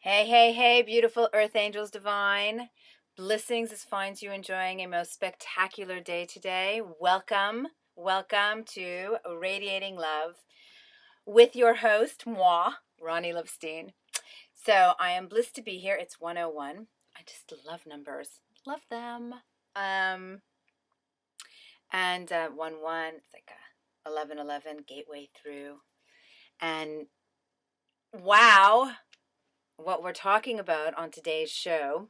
Hey, hey, hey, beautiful Earth Angels Divine. Blessings as finds you enjoying a most spectacular day today. Welcome to Radiating Love with your host, moi, Roni Lipstein. So I am blessed to be here. It's 101. I just love numbers. Love them. And 1-1, it's like a 11-11 gateway through. And wow, what we're talking about on today's show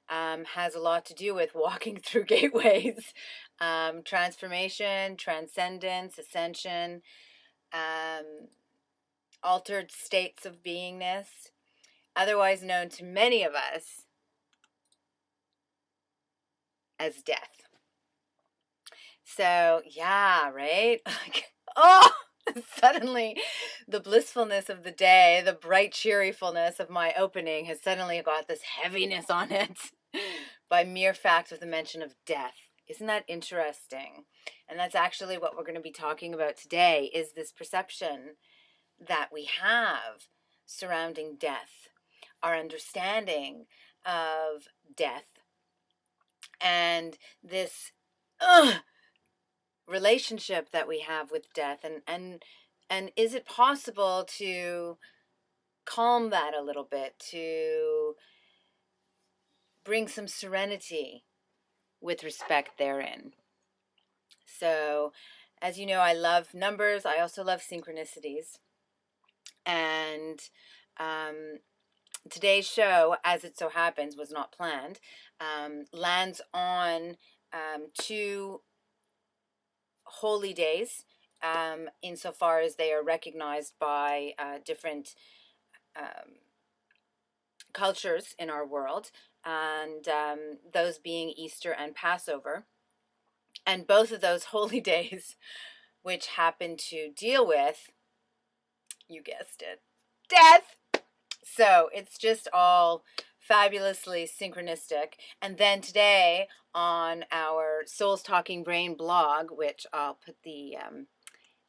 has a lot to do with walking through gateways, transformation, transcendence, ascension, altered states of beingness, otherwise known to many of us as death. So, yeah, right? Suddenly the blissfulness of the day, the bright cheerfulness of my opening has suddenly got this heaviness on it by mere fact of the mention of death. Isn't that interesting? And that's actually what we're going to be talking about today, is this perception that we have surrounding death, our understanding of death, and this relationship that we have with death, and is it possible to calm that a little bit, to bring some serenity with respect therein. So, as you know, I love numbers. I also love synchronicities. And today's show, as it so happens, was not planned, lands on 2 holy days, insofar as they are recognized by different cultures in our world, and those being Easter and Passover. And both of those holy days, which happen to deal with, you guessed it, death. So it's just all fabulously synchronistic. And then today on our Souls Talking Brain blog, which I'll put the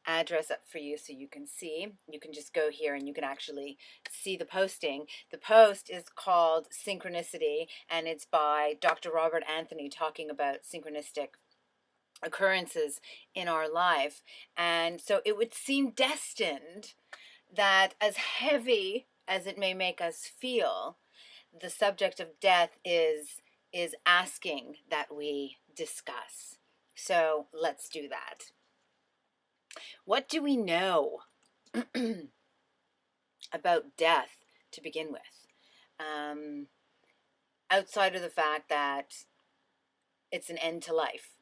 address up for you so you can see. You can just go here and you can actually see the posting. The post is called Synchronicity, and it's by Dr. Robert Anthony, talking about synchronistic occurrences in our life. And so it would seem destined that, as heavy as it may make us feel, the subject of death is asking that we discuss. So let's do that. What do we know about death to begin with? Outside of the fact that it's an end to life,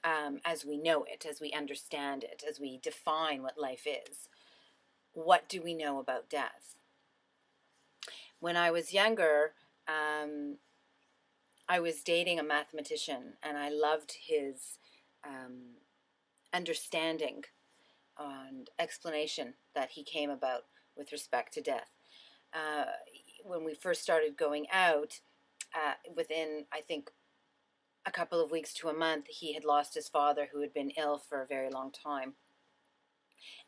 as we know it, as we understand it, as we define what life is. What do we know about death? When I was younger, I was dating a mathematician, and I loved his understanding and explanation that he came about with respect to death. When we first started going out, within, I think, a couple of weeks to a month, he had lost his father, who had been ill for a very long time.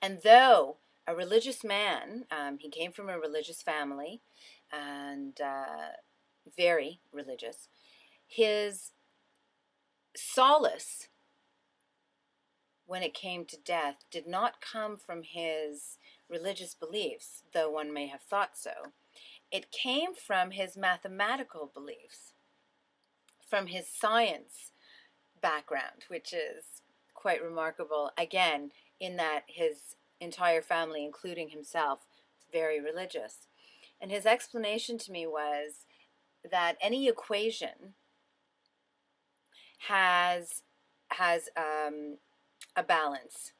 And though a religious man, he came from a religious family, and very religious, his solace when it came to death did not come from his religious beliefs, though one may have thought so. It came from his mathematical beliefs, from his science background, which is quite remarkable, again, in that his entire family, including himself, is very religious. And his explanation to me was that any equation has a balance.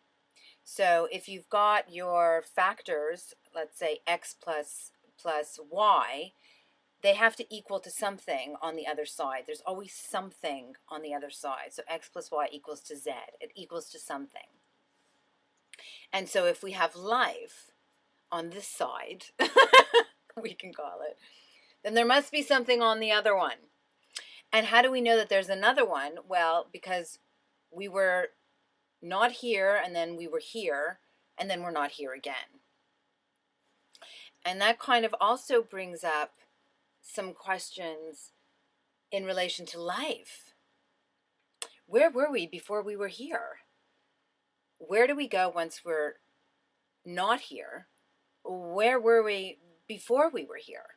So if you've got your factors, let's say x plus y, they have to equal to something on the other side. There's always something on the other side. So x plus y equals to z. It equals to something. And so if we have life on this side, we can call it, then there must be something on the other one. And how do we know that there's another one? Well, because we were not here, and then we were here, and then we're not here again. And that kind of also brings up some questions in relation to life. Where were we before we were here? Where do we go once we're not here? Where were we before we were here?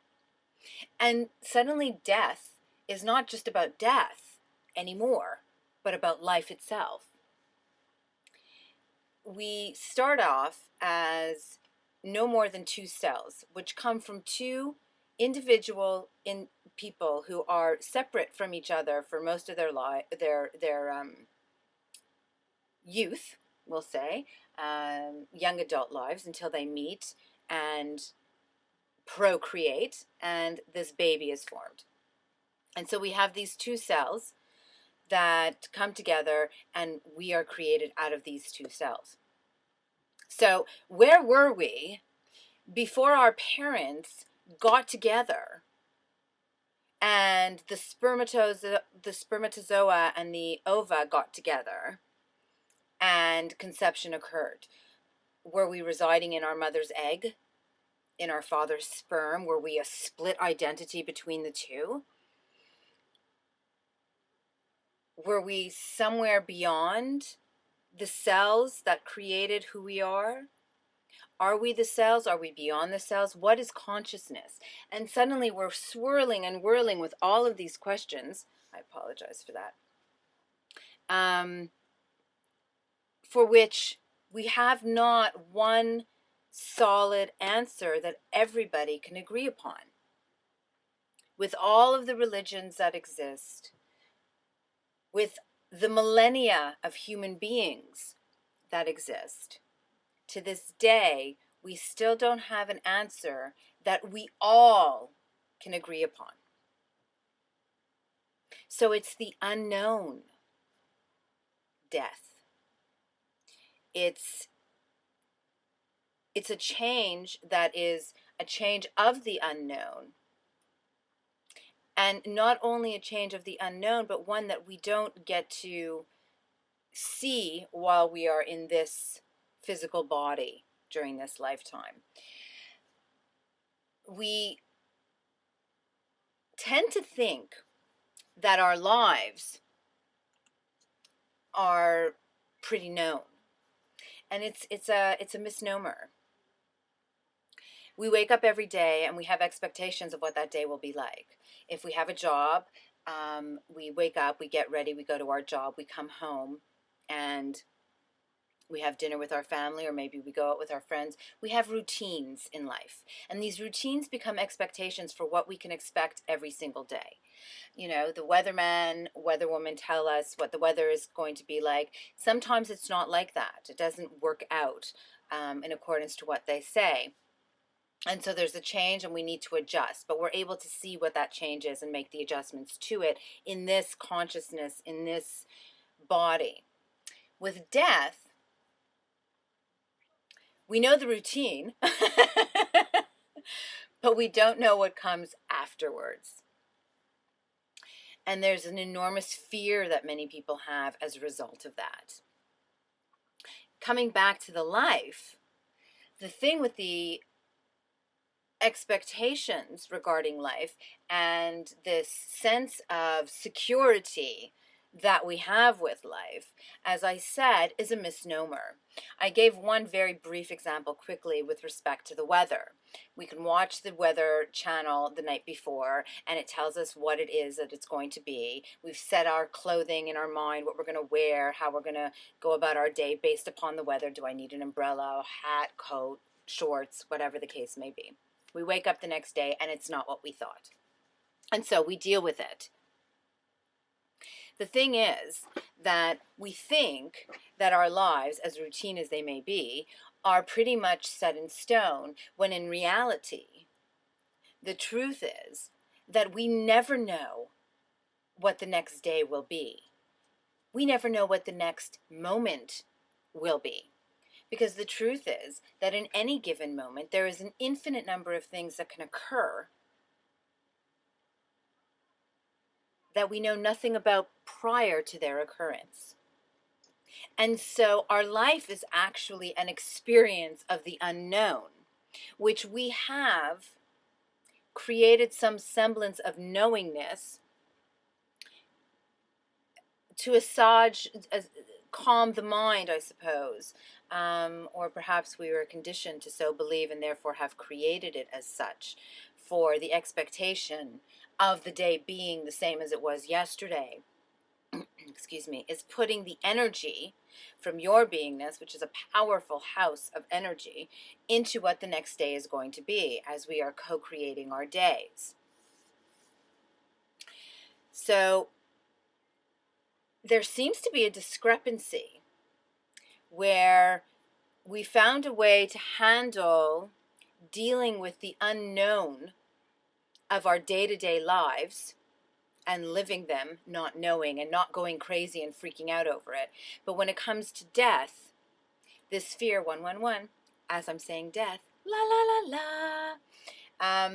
And suddenly death is not just about death anymore, but about life itself. We start off as no more than two cells, which come from two individual people who are separate from each other for most of their youth, we'll say, young adult lives, until they meet and procreate, and this baby is formed. And so we have these two cells that come together, and we are created out of these two cells. So where were we before our parents got together and the spermatozoa and the ova got together and conception occurred? Were we residing in our mother's egg, in our father's sperm? Were we a split identity between the two? Were we somewhere beyond the cells that created who we are? Are we the cells? Are we beyond the cells? What is consciousness? And suddenly we're swirling and whirling with all of these questions. I apologize for that. For which we have not one solid answer that everybody can agree upon. With all of the religions that exist, with the millennia of human beings that exist, to this day, we still don't have an answer that we all can agree upon. So it's the unknown death. It's a change that is a change of the unknown. And not only a change of the unknown, but one that we don't get to see while we are in this physical body during this lifetime. We tend to think that our lives are pretty known, and it's a misnomer. We wake up every day and we have expectations of what that day will be like. If we have a job, we wake up, we get ready, we go to our job, we come home, and we have dinner with our family, or maybe we go out with our friends. We have routines in life, and these routines become expectations for what we can expect every single day. You know, the weatherman, weatherwoman tell us what the weather is going to be like. Sometimes it's not like that. It doesn't work out in accordance to what they say. And so there's a change and we need to adjust, but we're able to see what that change is and make the adjustments to it in this consciousness, in this body. With death, we know the routine, but we don't know what comes afterwards. And there's an enormous fear that many people have as a result of that. Coming back to the life, the thing with the expectations regarding life and this sense of security that we have with life, as I said, is a misnomer. I gave one very brief example quickly with respect to the weather. We can watch the weather channel the night before and it tells us what it is that it's going to be. We've set our clothing in our mind, what we're going to wear, how we're going to go about our day based upon the weather. Do I need an umbrella, a hat, coat, shorts, whatever the case may be. We wake up the next day and it's not what we thought. And so we deal with it. The thing is that we think that our lives, as routine as they may be, are pretty much set in stone, when in reality, the truth is that we never know what the next day will be. We never know what the next moment will be. Because the truth is that in any given moment, there is an infinite number of things that can occur that we know nothing about prior to their occurrence. And so our life is actually an experience of the unknown, which we have created some semblance of knowingness to assuage, calm the mind, I suppose. Or perhaps we were conditioned to so believe and therefore have created it as such, for the expectation of the day being the same as it was yesterday. Excuse me, is putting the energy from your beingness, which is a powerful house of energy, into what the next day is going to be as we are co-creating our days. So there seems to be a discrepancy where we found a way to handle dealing with the unknown of our day-to-day lives and living them, not knowing and not going crazy and freaking out over it. But when it comes to death, this fear, 111, as I'm saying death, la la la la,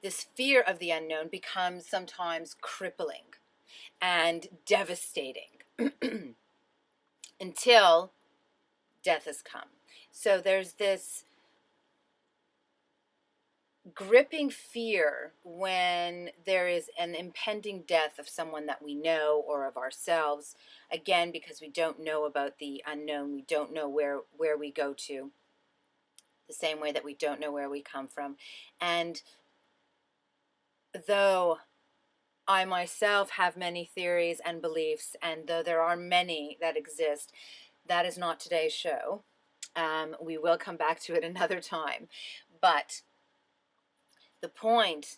this fear of the unknown becomes sometimes crippling and devastating until death has come. So there's this gripping fear when there is an impending death of someone that we know or of ourselves, again, because we don't know about the unknown. We don't know where we go to, the same way that we don't know where we come from. And though I myself have many theories and beliefs, and though there are many that exist, that is not today's show. We will come back to it another time. But the point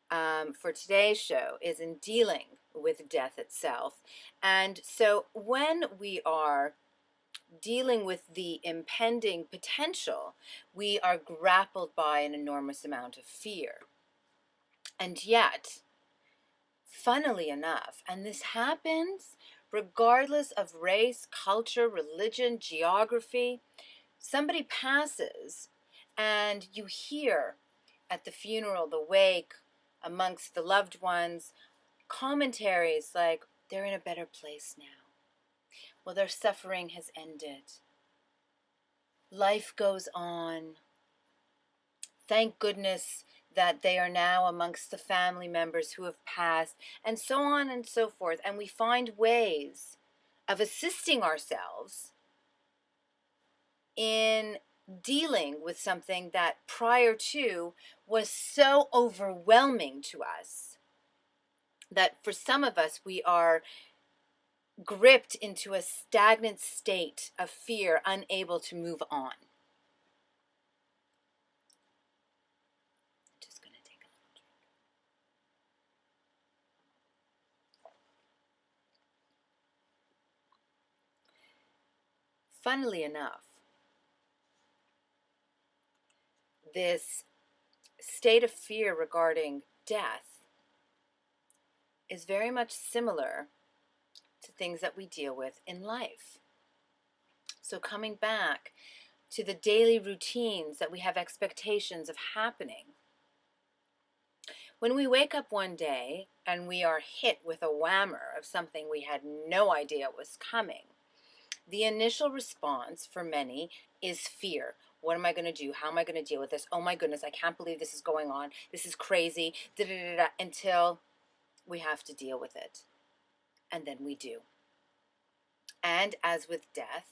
for today's show is in dealing with death itself. And so when we are dealing with the impending potential, we are grappled by an enormous amount of fear. And yet, funnily enough, and this happens regardless of race, culture, religion, geography, somebody passes and you hear at the funeral, the wake, amongst the loved ones, commentaries like, they're in a better place now. Well, their suffering has ended. Life goes on. Thank goodness that they are now amongst the family members who have passed, and so on and so forth. And we find ways of assisting ourselves in dealing with something that prior to was so overwhelming to us that for some of us we are gripped into a stagnant state of fear, unable to move on. Just going to take a little drink. Funnily enough, this state of fear regarding death is very much similar to things that we deal with in life. So coming back to the daily routines that we have expectations of happening. When we wake up one day and we are hit with a whammer of something we had no idea was coming, the initial response for many is fear. What am I going to do? How am I going to deal with this? Oh my goodness, I can't believe this is going on. This is crazy. Until we have to deal with it. And then we do. And as with death,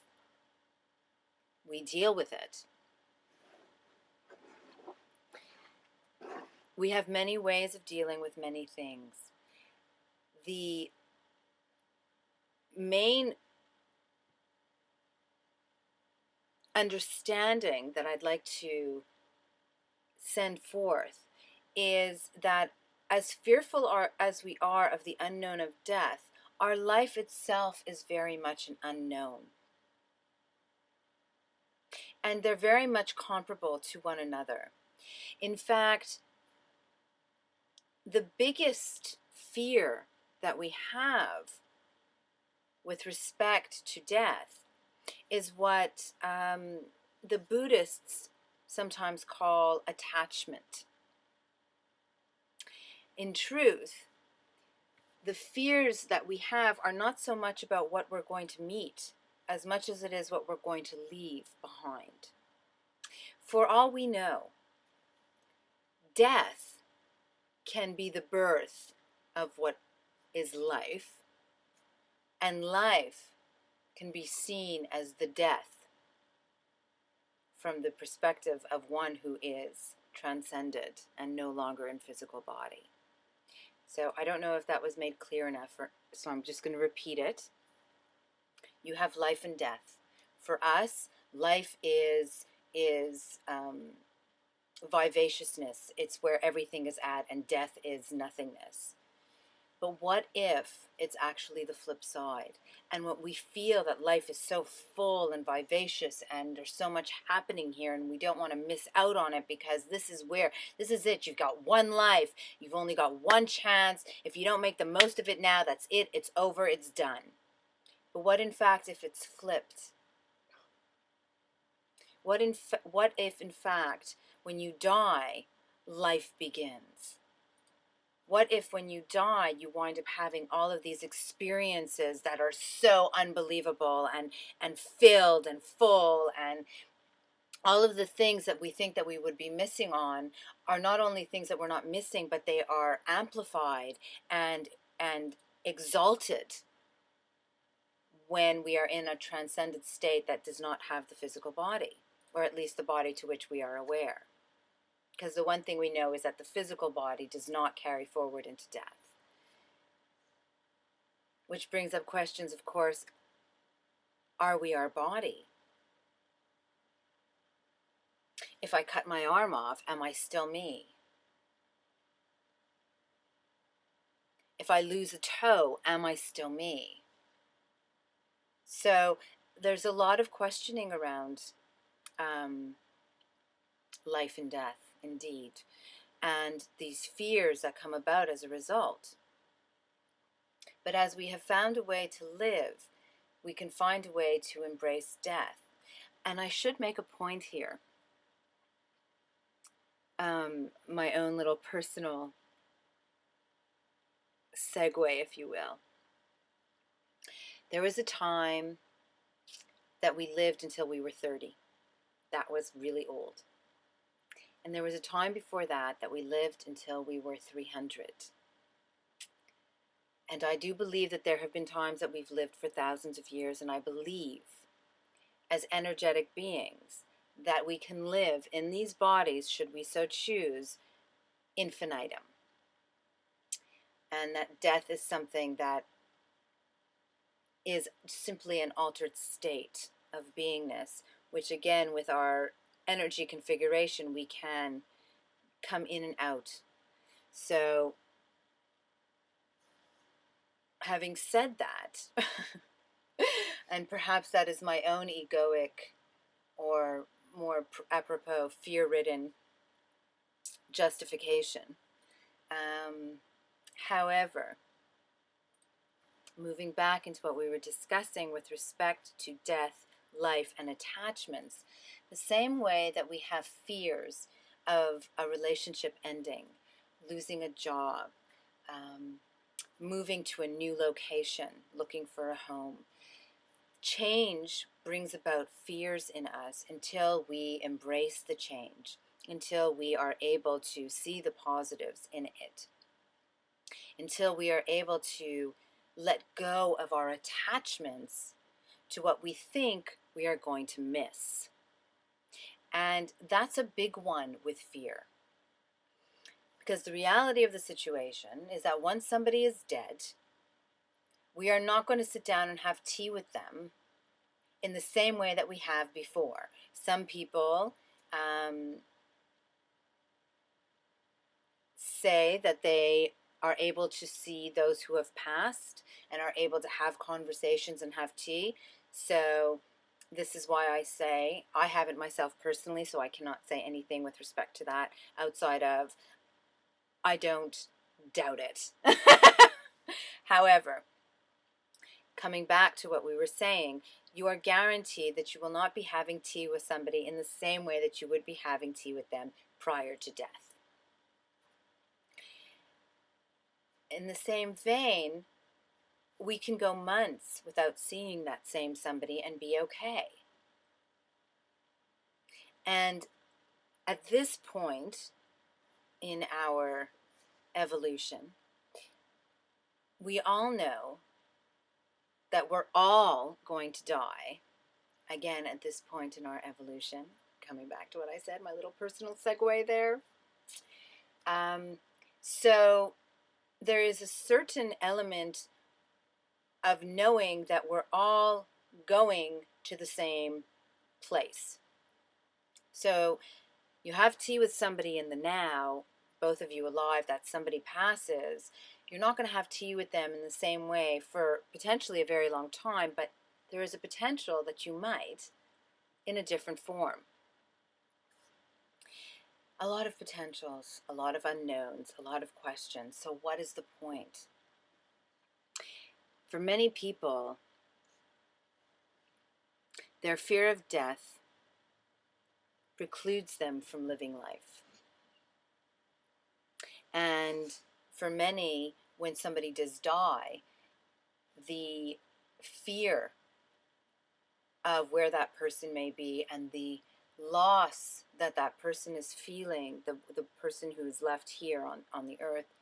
we deal with it. We have many ways of dealing with many things. The main understanding that I'd like to send forth is that as fearful as we are of the unknown of death, our life itself is very much an unknown. And they're very much comparable to one another. In fact, the biggest fear that we have with respect to death is what the Buddhists sometimes call attachment. In truth, the fears that we have are not so much about what we're going to meet as much as it is what we're going to leave behind. For all we know, death can be the birth of what is life, and life can be seen as the death from the perspective of one who is transcended and no longer in physical body. So I don't know if that was made clear enough, so I'm just going to repeat it. You have life and death. For us, life is vivaciousness. It's where everything is at, and death is nothingness. But what if it's actually the flip side? And what we feel that life is so full and vivacious and there's so much happening here and we don't want to miss out on it because this is it. You've got one life. You've only got one chance. If you don't make the most of it now, that's it. It's over. It's done. But what in fact if it's flipped? What if in fact when you die, life begins? What if when you die, you wind up having all of these experiences that are so unbelievable and filled and full, and all of the things that we think that we would be missing on are not only things that we're not missing, but they are amplified and exalted when we are in a transcended state that does not have the physical body, or at least the body to which we are aware. Because the one thing we know is that the physical body does not carry forward into death. Which brings up questions, of course, are we our body? If I cut my arm off, am I still me? If I lose a toe, am I still me? So there's a lot of questioning around life and death, indeed, and these fears that come about as a result. But as we have found a way to live, we can find a way to embrace death. And I should make a point here, my own little personal segue, if you will. There was a time that we lived until we were 30. That was really old. And there was a time before that we lived until we were 300. And I do believe that there have been times that we've lived for thousands of years, and I believe, as energetic beings, that we can live in these bodies, should we so choose, infinitum. And that death is something that is simply an altered state of beingness, which again, with our energy configuration, we can come in and out. So, having said that, and perhaps that is my own egoic, or more apropos, fear-ridden justification. However, moving back into what we were discussing with respect to death, life, and attachments, the same way that we have fears of a relationship ending, losing a job, moving to a new location, looking for a home, change brings about fears in us until we embrace the change, until we are able to see the positives in it, until we are able to let go of our attachments to what we think we are going to miss. And that's a big one with fear. Because the reality of the situation is that once somebody is dead, we are not going to sit down and have tea with them in the same way that we have before. Some people say that they are able to see those who have passed and are able to have conversations and have tea. So this is why I say I haven't myself personally, so I cannot say anything with respect to that outside of I don't doubt it. However, coming back to what we were saying, you are guaranteed that you will not be having tea with somebody in the same way that you would be having tea with them prior to death. In the same vein, we can go months without seeing that same somebody and be okay. And at this point in our evolution, we all know that we're all going to die. Again, at this point in our evolution, coming back to what I said, my little personal segue there. So there is a certain element of knowing that we're all going to the same place. So you have tea with somebody in the now, both of you alive, that somebody passes, you're not going to have tea with them in the same way for potentially a very long time, but there is a potential that you might in a different form. A lot of potentials, a lot of unknowns, a lot of questions. So what is the point? For many people, their fear of death precludes them from living life. And for many, when somebody does die, the fear of where that person may be and the loss that that person is feeling, the person who is left here on the earth,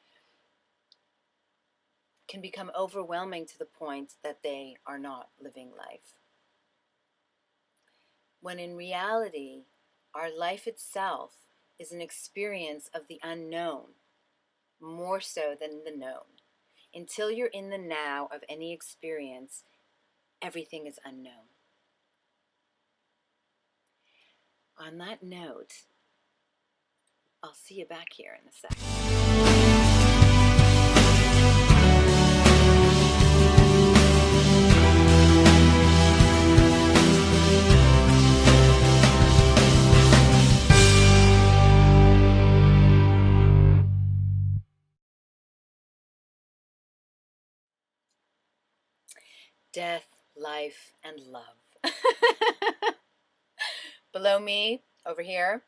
can become overwhelming to the point that they are not living life. When in reality, our life itself is an experience of the unknown, more so than the known. Until you're in the now of any experience, everything is unknown. On that note, I'll see you back here in a second. Death, life, and love. Below me, over here,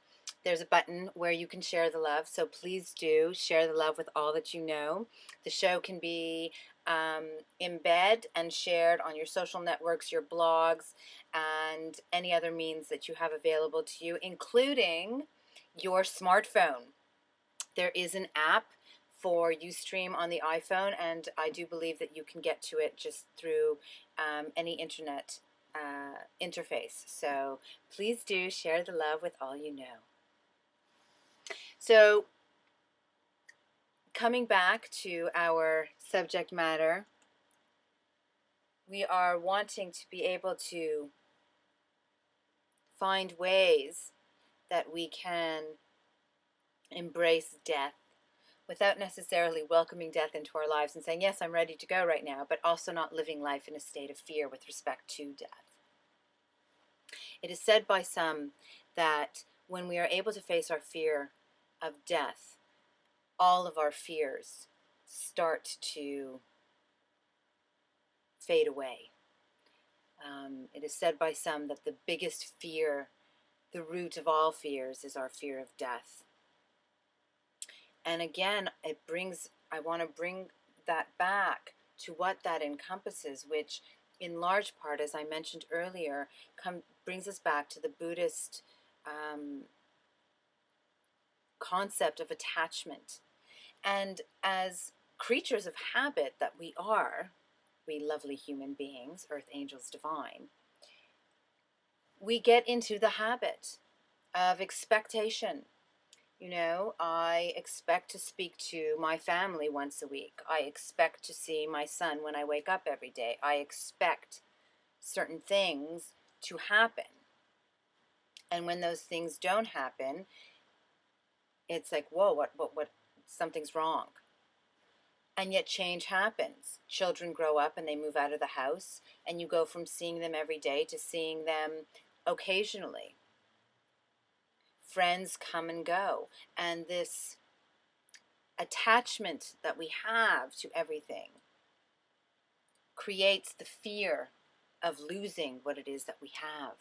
there's a button where you can share the love. So please do share the love with all that you know. The show can be embed and shared on your social networks, your blogs, and any other means that you have available to you, including your smartphone. There is an app for Ustream on the iPhone, and I do believe that you can get to it just through any internet interface. So please do share the love with all you know. So coming back to our subject matter, we are wanting to be able to find ways that we can embrace death without necessarily welcoming death into our lives and saying, yes, I'm ready to go right now, but also not living life in a state of fear with respect to death. It is said by some that when we are able to face our fear of death, all of our fears start to fade away. It is said by some that the biggest fear, the root of all fears, is our fear of death. And again, I want to bring that back to what that encompasses, which in large part, as I mentioned earlier, brings us back to the Buddhist concept of attachment. And as creatures of habit that we are, we lovely human beings, earth angels divine, we get into the habit of expectation. You know, I expect to speak to my family once a week. I expect to see my son when I wake up every day. I expect certain things to happen. And when those things don't happen, it's like, whoa, something's wrong. And yet change happens. Children grow up and they move out of the house, and you go from seeing them every day to seeing them occasionally. Friends come and go, and this attachment that we have to everything creates the fear of losing what it is that we have.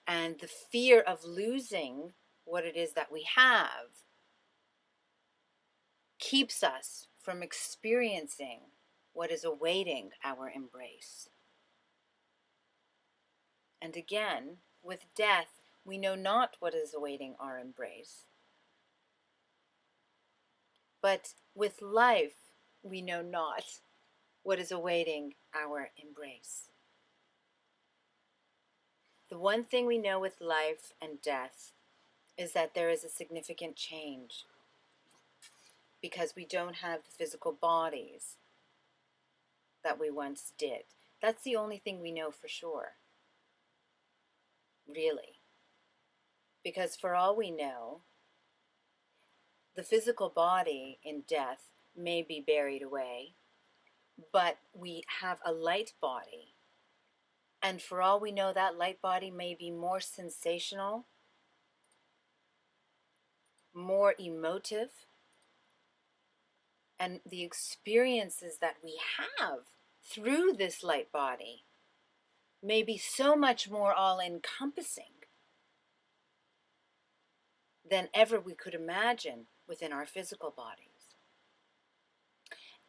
And the fear of losing what it is that we have keeps us from experiencing what is awaiting our embrace. And again, with death, we know not what is awaiting our embrace. But with life, we know not what is awaiting our embrace. The one thing we know with life and death is that there is a significant change, because we don't have the physical bodies that we once did. That's the only thing we know for sure, really. Because for all we know, the physical body in death may be buried away, but we have a light body. And for all we know, that light body may be more sensational, more emotive, and the experiences that we have through this light body may be so much more all-encompassing than ever we could imagine within our physical bodies.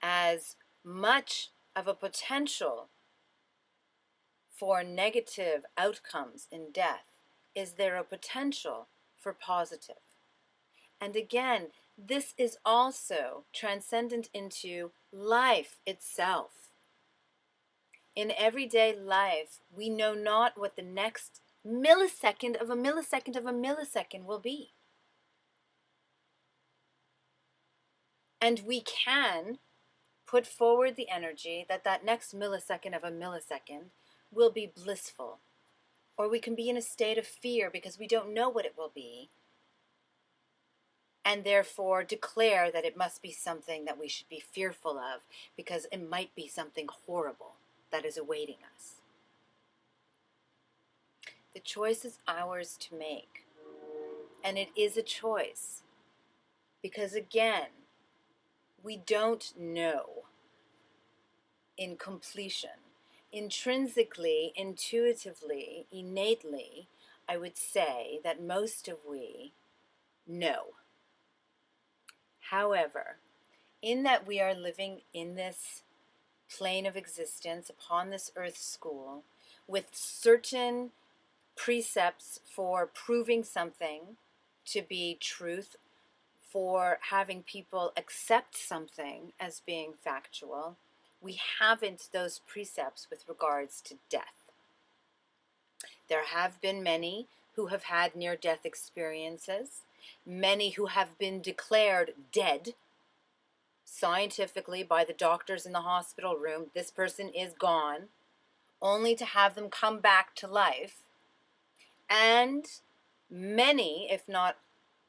As much of a potential for negative outcomes in death is there a potential for positive. And again, this is also transcendent into life itself. In everyday life, we know not what the next millisecond of a millisecond of a millisecond will be. And we can put forward the energy that that next millisecond of a millisecond will be blissful. Or we can be in a state of fear because we don't know what it will be, and therefore declare that it must be something that we should be fearful of because it might be something horrible that is awaiting us. The choice is ours to make. And it is a choice because, again, we don't know in completion. Intrinsically, intuitively, innately, I would say that most of we know. However, in that we are living in this plane of existence upon this earth school with certain precepts for proving something to be truth, for having people accept something as being factual, we haven't those precepts with regards to death. There have been many who have had near-death experiences, many who have been declared dead scientifically by the doctors in the hospital room. This person is gone, only to have them come back to life. And many, if not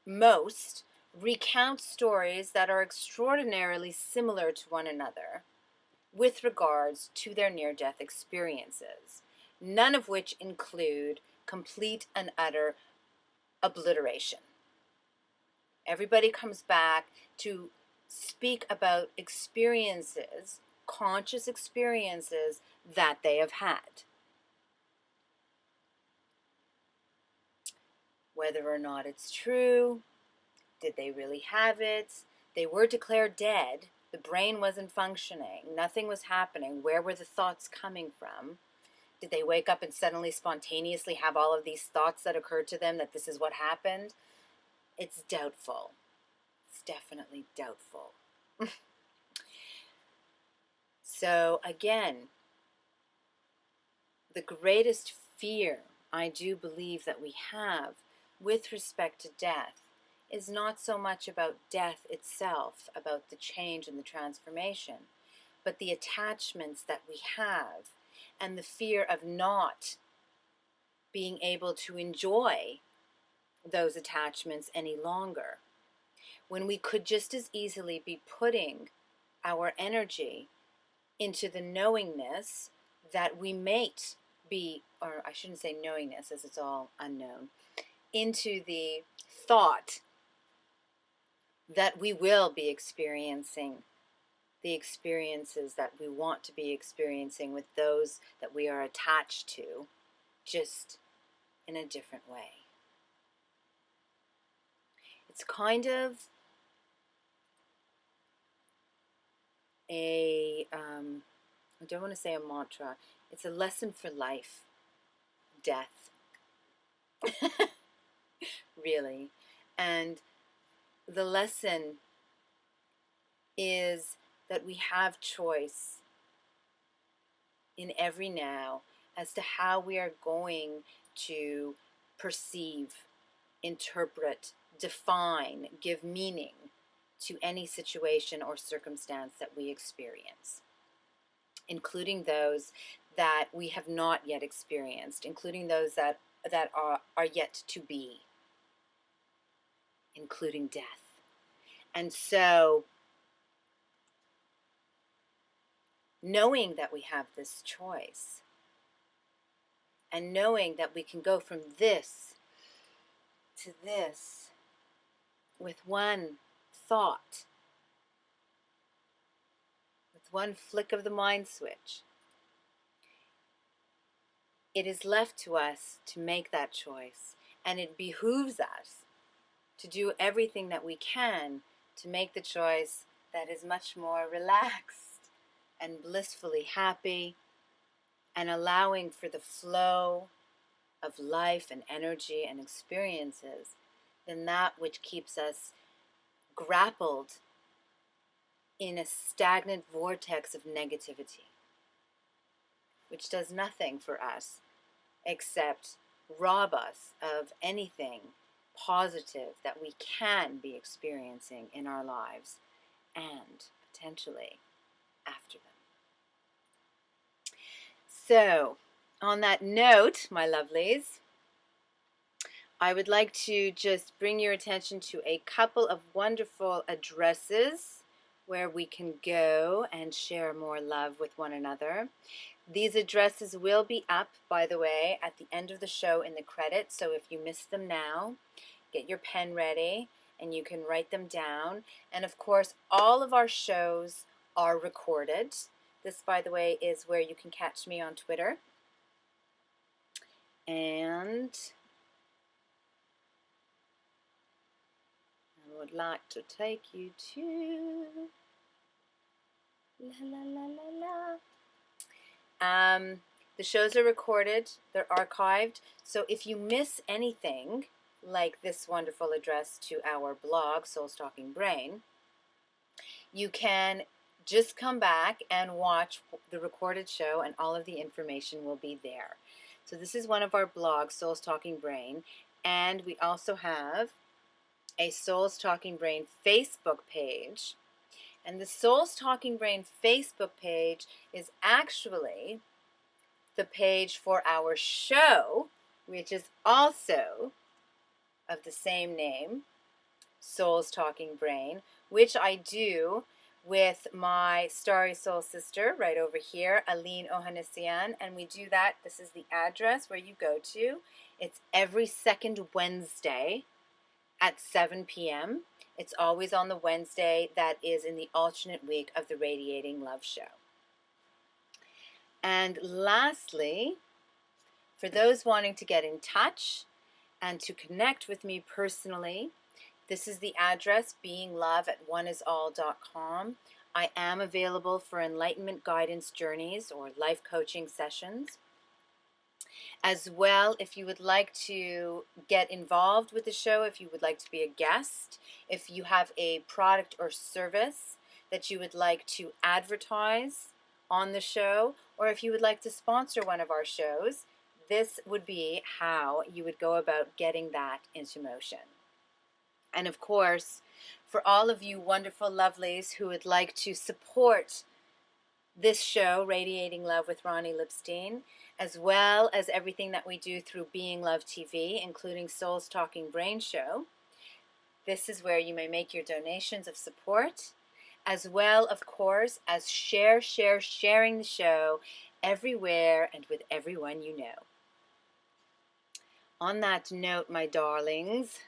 most, recount stories that are extraordinarily similar to one another with regards to their near-death experiences, none of which include complete and utter obliteration. Everybody comes back to speak about experiences, conscious experiences that they have had. Whether or not it's true, did they really have it? They were declared dead. The brain wasn't functioning. Nothing was happening. Where were the thoughts coming from? Did they wake up and suddenly spontaneously have all of these thoughts that occurred to them that this is what happened? It's doubtful. It's definitely doubtful. So again, the greatest fear I do believe that we have with respect to death is not so much about death itself, about the change and the transformation, but the attachments that we have and the fear of not being able to enjoy those attachments any longer. when we could just as easily be putting our energy into the knowingness that we might be, or I shouldn't say knowingness as it's all unknown, into the thought that we will be experiencing the experiences that we want to be experiencing with those that we are attached to, just in a different way. It's kind of I don't want to say a mantra, it's a lesson for life, death, really. And the lesson is that we have choice in every now as to how we are going to perceive, interpret, define, give meaning to any situation or circumstance that we experience, including those that we have not yet experienced, including those that are yet to be, including death. And so, knowing that we have this choice, and knowing that we can go from this to this with one thought, with one flick of the mind switch, it is left to us to make that choice. And it behooves us to do everything that we can to make the choice that is much more relaxed and blissfully happy, and allowing for the flow of life and energy and experiences than that which keeps us grappled in a stagnant vortex of negativity, which does nothing for us except rob us of anything positive that we can be experiencing in our lives and potentially after them. So, on that note, my lovelies, I would like to just bring your attention to a couple of wonderful addresses where we can go and share more love with one another. These addresses will be up, by the way, at the end of the show in the credits, so if you miss them now, get your pen ready and you can write them down. And of course, all of our shows are recorded. This, by the way, is where you can catch me on Twitter. And I would like to take you to the shows are recorded, they're archived, so if you miss anything, like this wonderful address to our blog, Soul Stalking Brain, you can just come back and watch the recorded show and all of the information will be there. So this is one of our blogs, Soul Stalking Brain, and we also have a Soul Stalking Brain Facebook page. And the Soul Stalking Brain Facebook page is actually the page for our show, which is also of the same name, Soul Stalking Brain, which I do with my Starry Soul sister right over here, Aline Ohanessian, and we do that. This is the address where you go to. It's every second Wednesday at 7 p.m. It's always on the Wednesday that is in the alternate week of the Radiating Love Show. And lastly, for those wanting to get in touch and to connect with me personally, this is the address, beinglove@oneisall.com. I am available for enlightenment guidance journeys or life coaching sessions. As well, if you would like to get involved with the show, if you would like to be a guest, if you have a product or service that you would like to advertise on the show, or if you would like to sponsor one of our shows, this would be how you would go about getting that into motion. And of course, for all of you wonderful lovelies who would like to support this show, Radiating Love with Roni Lipstein, as well as everything that we do through Being Love TV, including Soul Stalking Brain Show, This is where you may make your donations of support, as well, of course, as sharing the show everywhere and with everyone you know. On that note, my darlings,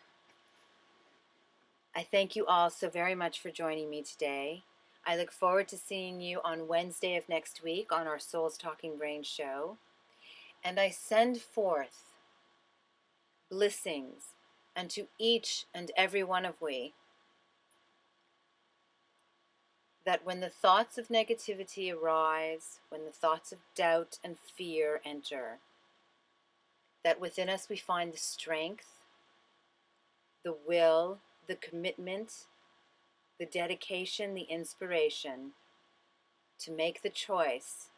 I thank you all so very much for joining me today. I look forward to seeing you on Wednesday of next week on our Souls Talking Brain show. And I send forth blessings unto each and every one of we, that when the thoughts of negativity arise, when the thoughts of doubt and fear enter, that within us we find the strength, the will, the commitment, the dedication, the inspiration to make the choice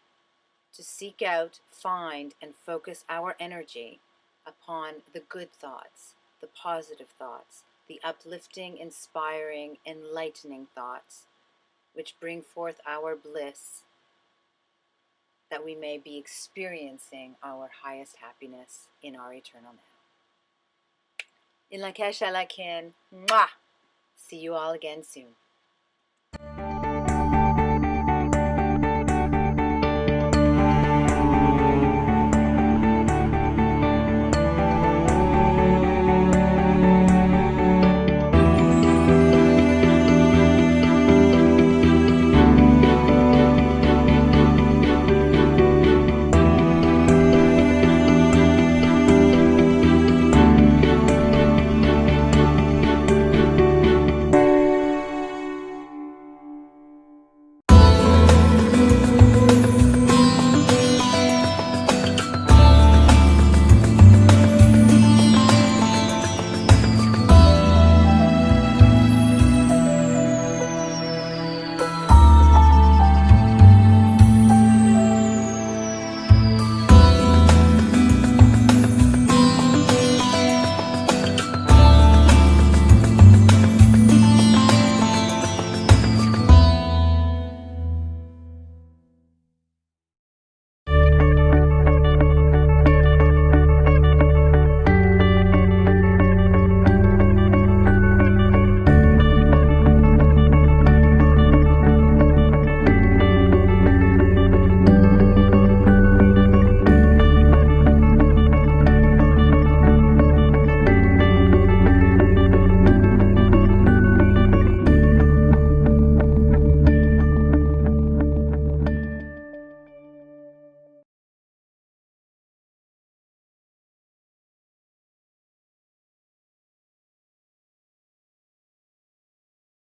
to seek out, find, and focus our energy upon the good thoughts, the positive thoughts, the uplifting, inspiring, enlightening thoughts, which bring forth our bliss, that we may be experiencing our highest happiness in our eternal now. In Lakesh Alakin, mwah! See you all again soon.